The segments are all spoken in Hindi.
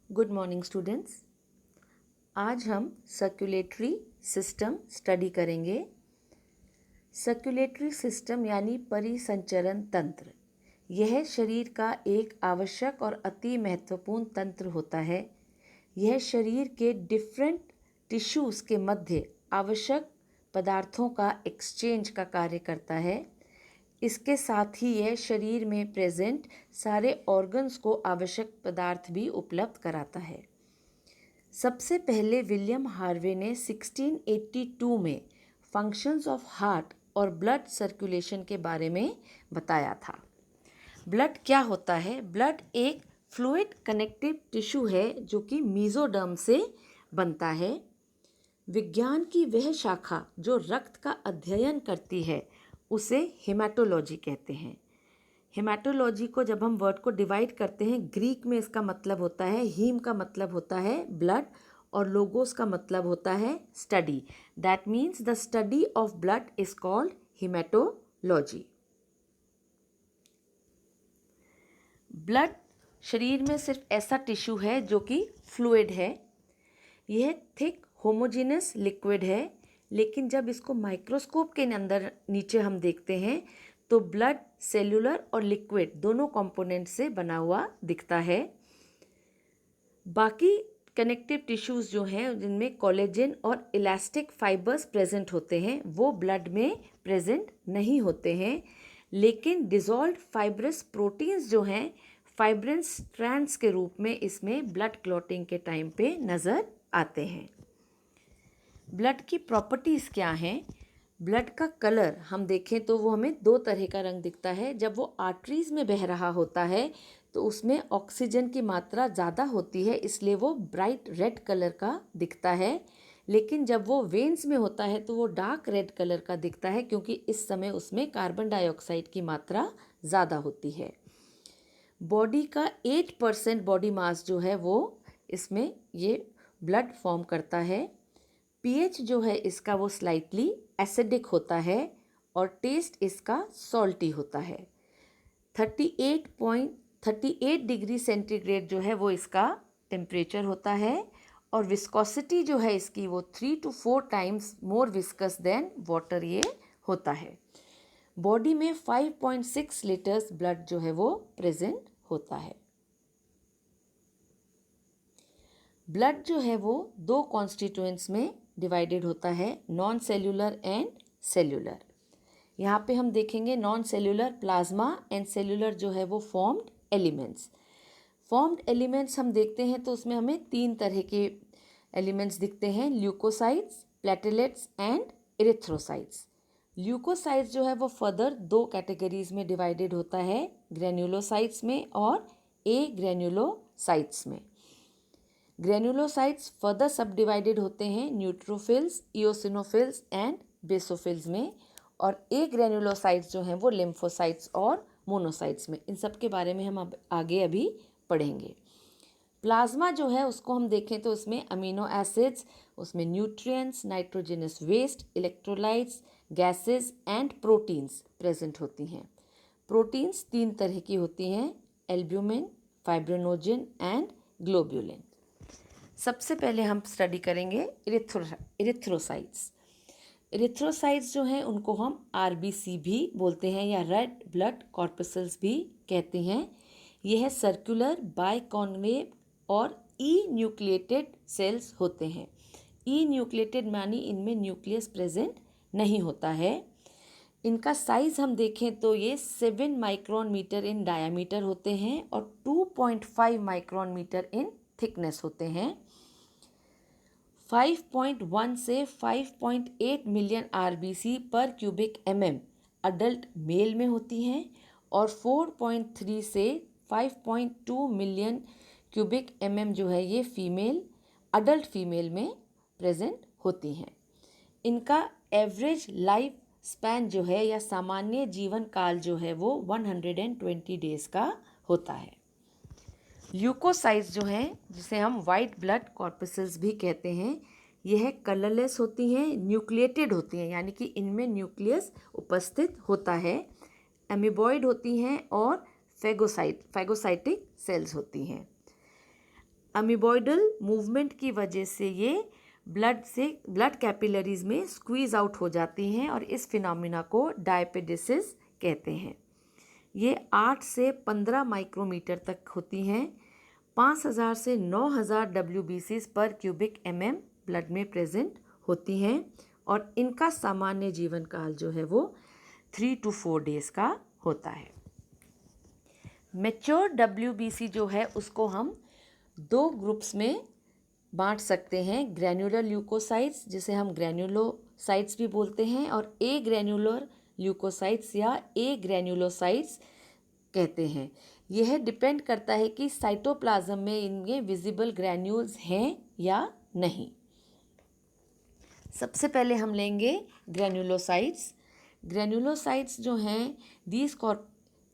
Good morning students. आज हम सर्कुलेटरी सिस्टम स्टडी करेंगे। सर्कुलेटरी सिस्टम यानी परिसंचरण तंत्र, यह शरीर का एक आवश्यक और अति महत्वपूर्ण तंत्र होता है। यह शरीर के डिफरेंट टिश्यूज़ के मध्य आवश्यक पदार्थों का एक्सचेंज का कार्य करता है। इसके साथ ही यह शरीर में प्रेजेंट सारे ऑर्गन्स को आवश्यक पदार्थ भी उपलब्ध कराता है। सबसे पहले विलियम हार्वे ने 1682 में फंक्शंस ऑफ हार्ट और ब्लड सर्कुलेशन के बारे में बताया था। ब्लड क्या होता है? ब्लड एक फ्लूइड कनेक्टिव टिश्यू है जो कि मीजोडर्म से बनता है। विज्ञान की वह शाखा जो रक्त का अध्ययन करती है उसे हेमाटोलॉजी कहते हैं। हेमाटोलॉजी को जब हम वर्ड को डिवाइड करते हैं, ग्रीक में इसका मतलब होता है, हीम का मतलब होता है ब्लड और लोगोस का मतलब होता है study. That means the study of blood is called haematology. Blood शरीर में सिर्फ ऐसा टिश्यू है जो कि फ्लूइड है। यह थिक होमोजेनस लिक्विड है, लेकिन जब इसको माइक्रोस्कोप के अंदर नीचे हम देखते हैं तो ब्लड सेल्यूलर और लिक्विड दोनों कंपोनेंट से बना हुआ दिखता है। बाकी कनेक्टिव टिश्यूज़ जो हैं जिनमें कोलेजन और इलास्टिक फाइबर्स प्रेजेंट होते हैं वो ब्लड में प्रेजेंट नहीं होते हैं, लेकिन डिसॉल्व्ड फाइब्रस प्रोटीन्स जो हैं फाइब्रिन स्ट्रैंड्स के रूप में इसमें ब्लड क्लॉटिंग के टाइम पे नज़र आते हैं। ब्लड की प्रॉपर्टीज़ क्या हैं? ब्लड का कलर हम देखें तो वो हमें दो तरह का रंग दिखता है। जब वो आर्टरीज़ में बह रहा होता है तो उसमें ऑक्सीजन की मात्रा ज़्यादा होती है, इसलिए वो ब्राइट रेड कलर का दिखता है। लेकिन जब वो वेन्स में होता है तो वो डार्क रेड कलर का दिखता है, क्योंकि इस समय उसमें कार्बन डाइऑक्साइड की मात्रा ज़्यादा होती है। बॉडी का 8% बॉडी मास जो है वो इसमें ये ब्लड फॉर्म करता है। पीएच जो है इसका वो स्लाइटली एसिडिक होता है और टेस्ट इसका सॉल्टी होता है। 38 डिग्री सेंटीग्रेड जो है वो इसका टेम्परेचर होता है और विस्कोसिटी जो है इसकी वो 3 to 4 times more viscous than water ये होता है। बॉडी में 5.6 लीटर्स ब्लड जो है वो प्रेजेंट होता है। ब्लड जो है वो दो कॉन्स्टिट्यूएंट्स में डिवाइडेड होता है, नॉन सेल्यूलर एंड सेल्यूलर। यहाँ पे हम देखेंगे non cellular plasma and cellular जो है वो फॉर्म्ड एलिमेंट्स। फॉर्म्ड एलिमेंट्स हम देखते हैं तो उसमें हमें 3 तरह के एलिमेंट्स दिखते हैं, leucocytes, platelets and erythrocytes. Leucocytes जो है वो फर्दर 2 कैटेगरीज में डिवाइडेड होता है, ग्रेन्युलोसाइट्स में और ए ग्रेन्युलोसाइट्स में। ग्रेन्युलोसाइट्स फर्दर सब डिवाइडेड होते हैं न्यूट्रोफिल्स, इओसिनोफिल्स एंड बेसोफिल्स में, और ए ग्रेन्युलोसाइट्स जो हैं वो लिम्फोसाइट्स और मोनोसाइट्स में। इन सब के बारे में हम अब आगे अभी पढ़ेंगे। प्लाज्मा जो है उसको हम देखें तो उसमें अमीनो एसिड्स, उसमें nutrients, nitrogenous waste, electrolytes, gases and proteins present होती हैं। प्रोटीन्स 3 तरह की होती हैं, एल्ब्यूमिन, फाइब्रिनोजन एंड ग्लोब्यूलिन। सबसे पहले हम स्टडी करेंगे इरिथ्रोसाइट्स। इरिथ्रोसाइट्स जो हैं उनको हम आरबीसी भी बोलते हैं या रेड ब्लड कॉर्पसल्स भी कहते हैं। यह सर्कुलर, बाइकॉन्वेव और ई न्यूक्लिएटेड सेल्स होते हैं। ई न्यूक्लिएटेड मानी इनमें न्यूक्लियस प्रेजेंट नहीं होता है। इनका साइज़ हम देखें तो ये 7 माइक्रोन मीटर इन डायामीटर होते हैं और 2.5 माइक्रोन मीटर इन थिकनेस होते हैं। 5.1 से 5.8 मिलियन आरबीसी पर क्यूबिक एमएम अडल्ट मेल में होती हैं और 4.3 से 5.2 मिलियन क्यूबिक एमएम जो है ये फीमेल, अडल्ट फीमेल में प्रेजेंट होती हैं। इनका एवरेज लाइफ स्पैन जो है या सामान्य जीवन काल जो है वो 120 डेज का होता है। ल्यूकोसाइट्स जो हैं, जिसे हम वाइट ब्लड कॉर्पसल्स भी कहते हैं, यह कलरलेस होती हैं, न्यूक्लिएटेड होती हैं, यानी कि इनमें न्यूक्लियस उपस्थित होता है, एमीबॉइड होती हैं और फैगोसाइटिक सेल्स होती हैं। अमीबॉइडल मूवमेंट की वजह से ये ब्लड कैपिलरीज में स्क्वीज आउट हो जाती हैं और इस फिनोमिना को डायपेडेसिस कहते हैं। ये 8 से 15 माइक्रोमीटर तक होती हैं। 5000 से 9000 WBCs पर क्यूबिक mm ब्लड में प्रेजेंट होती हैं और इनका सामान्य जीवन काल जो है वो 3 to 4 डेज का होता है। मैच्योर WBC जो है उसको हम 2 ग्रुप्स में बांट सकते हैं, ग्रैन्युलर ल्यूकोसाइट्स जिसे हम ग्रैन्युलोसाइट्स भी बोलते हैं और ए ग्रैन्युलर ल्यूकोसाइट्स या ए ग्रैन्युलोसाइट्स कहते हैं। यह डिपेंड करता है कि साइटोप्लाज्म में इनमें विजिबल ग्रैन्यूल्स हैं या नहीं। सबसे पहले हम लेंगे ग्रैन्युलोसाइट्स। ग्रैन्युलोसाइट्स जो हैं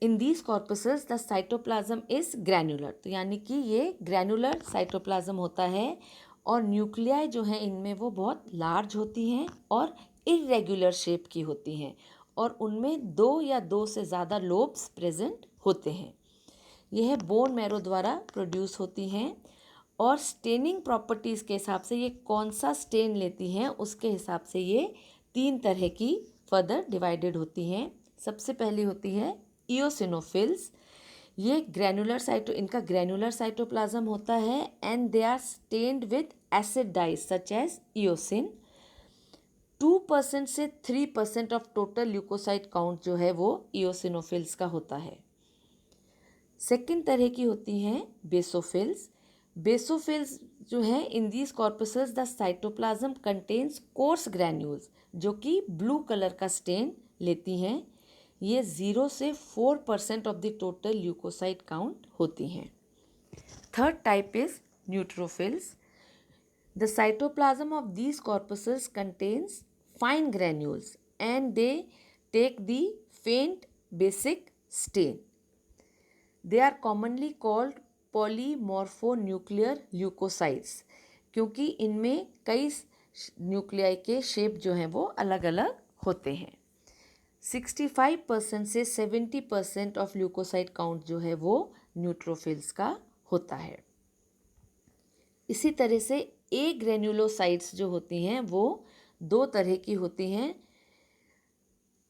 in these corpses the cytoplasm is granular, तो यानी कि ये ग्रैन्युलर साइटोप्लाज्म होता है और न्यूक्लियाई जो हैं इनमें वो बहुत लार्ज होती हैं और इरेगुलर शेप की होती हैं और उनमें 2 या 2 से ज़्यादा लोब्स प्रेजेंट होते हैं। यह बोन मैरो द्वारा प्रोड्यूस होती हैं और स्टेनिंग प्रॉपर्टीज़ के हिसाब से ये कौन सा स्टेन लेती हैं उसके हिसाब से ये 3 तरह की फर्दर डिवाइडेड होती हैं। सबसे पहली होती है इओसिनोफिल्स। ये इनका ग्रैन्युलर साइटोप्लाज्म होता है and they are stained with acid dyes such as eosin. 2% से 3% ऑफ टोटल ल्यूकोसाइट काउंट जो है वो इओसिनोफिल्स का होता है। सेकेंड तरह की होती हैं बेसोफिल्स। बेसोफिल्स जो है in these corpses the cytoplasm contains course granules जो कि ब्लू कलर का स्टेन लेती हैं। ये 0 से 4% of the total leucocyte count होती हैं। Third type is neutrophils. The cytoplasm of these corpuscles contains fine granules and they take the faint basic stain. They are commonly called polymorphonuclear leukocytes क्योंकि इनमें कई न्यूक्लियाई के शेप जो हैं वो अलग अलग होते हैं। 65% से 70% ऑफ ल्यूकोसाइट काउंट जो है वो न्यूट्रोफिल्स का होता है। इसी तरह से ए ग्रैन्युलोसाइट्स जो होती हैं वो 2 तरह की होती हैं।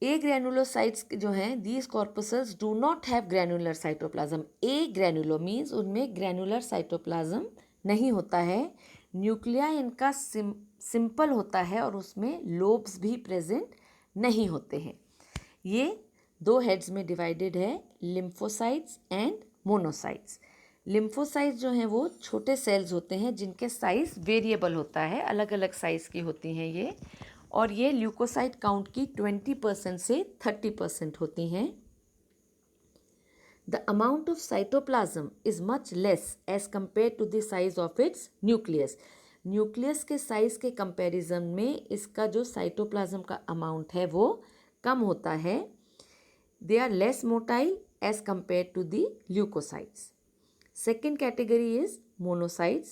ए ग्रैन्युलोसाइट्स जो हैं these corpuscles do not have granular cytoplasm. A granulo means उनमें ग्रैन्युलर साइटोप्लाज्म नहीं होता है। न्यूक्लिया इनका सिंपल होता है और उसमें लोब्स भी प्रेजेंट नहीं होते हैं। ये 2 हेड्स में डिवाइडेड है, लिम्फोसाइट्स एंड मोनोसाइट्स। लिम्फोसाइट्स जो हैं वो छोटे सेल्स होते हैं जिनके साइज़ वेरिएबल होता है, अलग अलग साइज़ की होती हैं ये, और ये ल्यूकोसाइट काउंट की 20% से 30% होती हैं। The amount of cytoplasm is much less as compare to the size of its nucleus. Nucleus के साइज़ के कंपैरिजन में इसका जो साइटोप्लाज्म का अमाउंट है वो कम होता है। They are less motile as compare to the leucocytes. Second category is monocytes.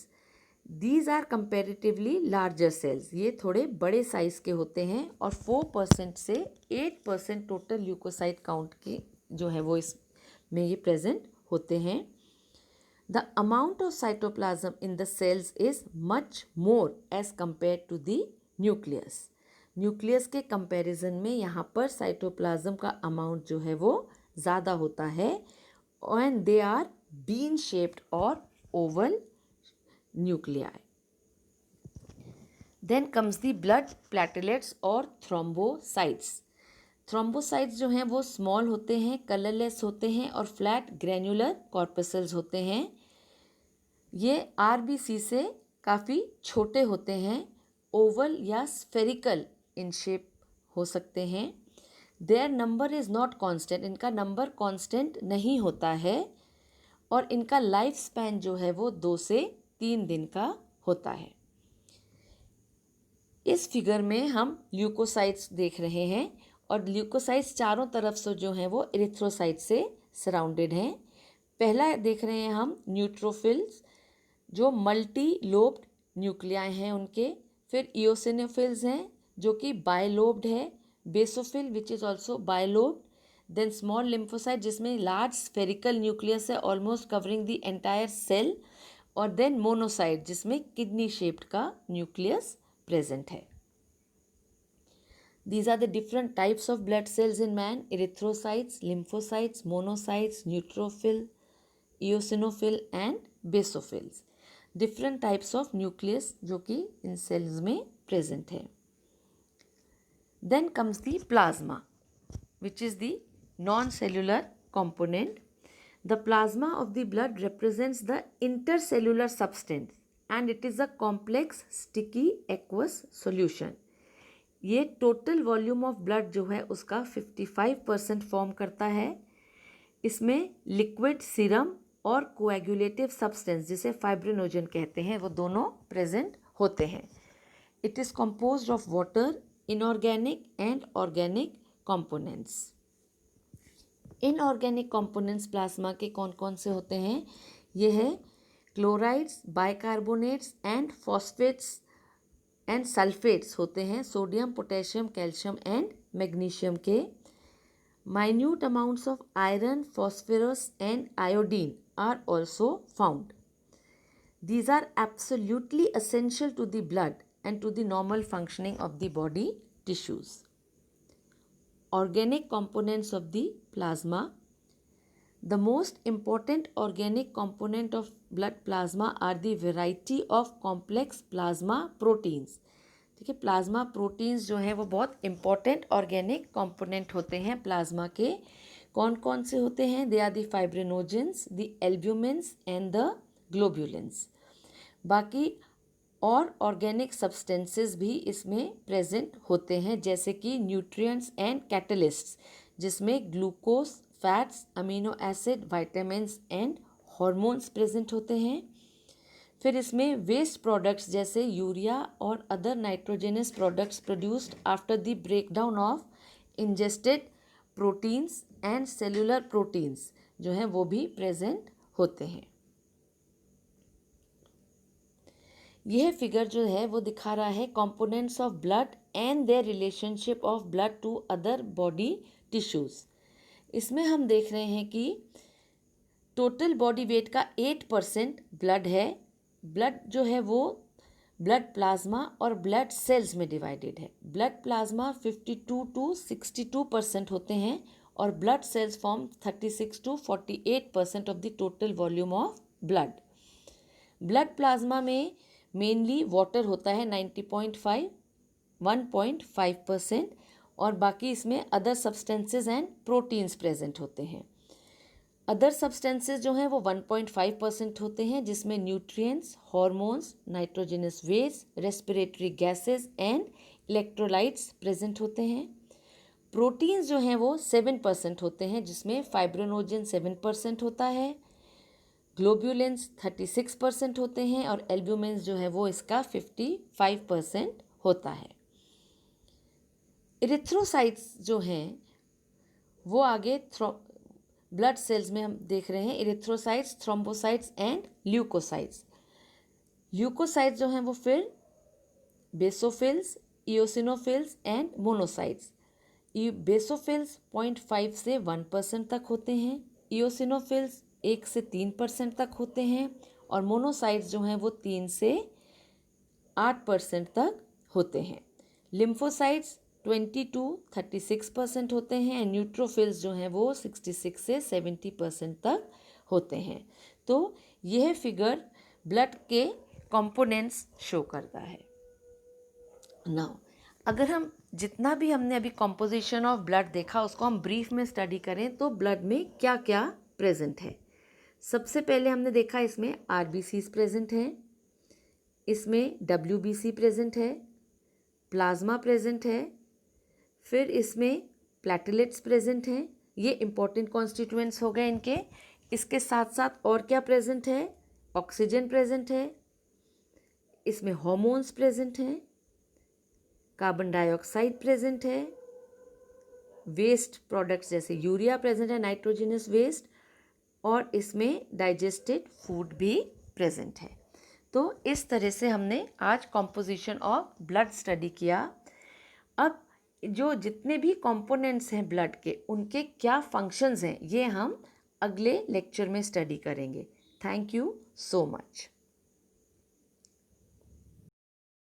These are comparatively larger cells. ये थोड़े बड़े साइज के होते हैं और 4% से 8% टोटल ल्यूकोसाइट काउंट के जो है वो इसमें ये प्रेजेंट होते हैं। The amount of cytoplasm in the cells is much more as compared to the nucleus. Nucleus के कंपैरिजन में यहाँ पर साइटोप्लाज्म का अमाउंट जो है वो ज़्यादा होता है and they are bean shaped or oval nuclei. Then comes the blood platelets और thrombocytes. Thrombocytes जो हैं वो स्मॉल होते हैं, कलरलेस होते हैं और फ्लैट ग्रैन्युलर कॉर्पसेल्स होते हैं। ये RBC से काफ़ी छोटे होते हैं, ओवल या स्फेरिकल इन शेप हो सकते हैं। Their number is not constant, इनका नंबर कांस्टेंट नहीं होता है और इनका लाइफ स्पैन जो है वो 2 से 3 दिन का होता है। इस फिगर में हम ल्यूकोसाइट्स देख रहे हैं और ल्यूकोसाइट्स चारों तरफ से जो हैं वो इरिथ्रोसाइट से सराउंडेड हैं। पहला देख रहे हैं हम न्यूट्रोफिल्स जो मल्टी लोब्ड न्यूक्लियाई हैं उनके, फिर इओसिनोफिल्स हैं जो कि बायलोब्ड है, basophil which is also bilobed, then small lymphocyte जिसमें लार्ज स्फेरिकल न्यूक्लियस है almost covering the entire cell, और देन मोनोसाइट जिसमें किडनी शेप्ड का न्यूक्लियस प्रेजेंट है। These are the different types of blood cells in man: erythrocytes, lymphocytes, monocytes, neutrophil, eosinophil and basophils. Different types of nucleus जो कि इन cells में present है। Then comes the plasma, which is the non-cellular component. The plasma of the blood represents the intercellular substance and it is a complex, sticky, aqueous solution. ये टोटल वॉल्यूम ऑफ ब्लड जो है उसका 55% फॉर्म करता है। इसमें लिक्विड, सीरम और कोएगुलेटिव सब्सटेंस जिसे फाइब्रिनोजन कहते हैं वो दोनों प्रेजेंट होते हैं। It is composed of water, inorganic and organic components. Inorganic components plasma के कौन कौन से होते हैं? ये है chlorides, bicarbonates and phosphates and sulphates होते हैं, sodium, potassium, calcium and magnesium के। Minute amounts of iron, phosphorus and iodine are also found. These are absolutely essential to the blood and to the normal functioning of the body tissues. Organic components of the plasma. The most important organic component of blood plasma are the variety of complex plasma proteins. ठीक है, प्लाज्मा प्रोटीन्स जो हैं वो बहुत इंपॉर्टेंट ऑर्गेनिक कंपोनेंट होते हैं प्लाज्मा के। कौन कौन से होते हैं? They are the fibrinogens, the albumins and the globulins. बाकी और ऑर्गेनिक सब्सटेंसेस भी इसमें प्रेजेंट होते हैं जैसे कि न्यूट्रिएंट्स एंड कैटलिस्ट्स जिसमें glucose, fats, amino acid, vitamins and hormones present होते हैं। फिर इसमें वेस्ट प्रोडक्ट्स जैसे यूरिया और other nitrogenous products produced after the breakdown of ingested proteins and cellular proteins जो हैं वो भी प्रेजेंट होते हैं। यह फिगर जो है वो दिखा रहा है components of blood and their relationship of blood to other body tissues. इसमें हम देख रहे हैं कि टोटल बॉडी वेट का 8% ब्लड है। ब्लड जो है वो ब्लड प्लाज्मा और ब्लड सेल्स में डिवाइडेड है। ब्लड प्लाज्मा 52 to 62% होते हैं और blood cells form 36 to 48% of the total volume of blood. Blood plasma में मेनली वाटर होता है 90.5, 1.5% और बाकी इसमें other substances and proteins present होते हैं। अदर सब्सटेंसेस जो हैं वो 1.5% होते हैं जिसमें nutrients, hormones, nitrogenous waste, respiratory gases and electrolytes present होते हैं। प्रोटीन्स जो हैं वो 7% होते हैं जिसमें फाइब्रिनोजन 7% होता है, ग्लोब्यूलिन्स 36% होते हैं और एल्ब्यूमिन्स जो है वो इसका 55% होता है। इरिथ्रोसाइट्स जो हैं वो आगे ब्लड सेल्स में हम देख रहे हैं erythrocytes, thrombocytes and leucocytes. Leucocytes जो हैं वो फिर basophils, eosinophils and monocytes. Basophils 0.5 से 1% तक होते हैं, इओसिनोफिल्स 1 से 3% तक होते हैं और मोनोसाइट्स जो हैं वो 3 से 8% तक होते हैं। लिम्फोसाइट्स 20 to 36% होते हैं और न्यूट्रोफिल्स जो हैं वो 66 से 70% तक होते हैं। तो यह फिगर ब्लड के कंपोनेंट्स शो करता है। नाउ अगर हम जितना भी हमने अभी कंपोजिशन ऑफ ब्लड देखा उसको हम ब्रीफ में स्टडी करें तो ब्लड में क्या क्या प्रेजेंट है। सबसे पहले हमने देखा इसमें आरबीसीज प्रेजेंट हैं, इसमें डब्ल्यूबीसी प्रेजेंट है, प्लाज्मा प्रेजेंट है, फिर इसमें प्लेटलेट्स प्रेजेंट हैं। ये इंपॉर्टेंट कॉन्स्टिट्यूएंट्स हो गए इनके। इसके साथ साथ और क्या प्रेजेंट है? ऑक्सीजन प्रेजेंट है, इसमें हॉर्मोन्स प्रेजेंट हैं, कार्बन डाइऑक्साइड प्रेजेंट है, वेस्ट प्रोडक्ट्स जैसे यूरिया प्रेजेंट है, नाइट्रोजनस वेस्ट, और इसमें डाइजेस्टेड फूड भी प्रेजेंट है। तो इस तरह से हमने आज कॉम्पोजिशन ऑफ ब्लड स्टडी किया। अब जो जितने भी कंपोनेंट्स हैं ब्लड के उनके क्या फंक्शंस हैं ये हम अगले लेक्चर में स्टडी करेंगे। Thank you so much.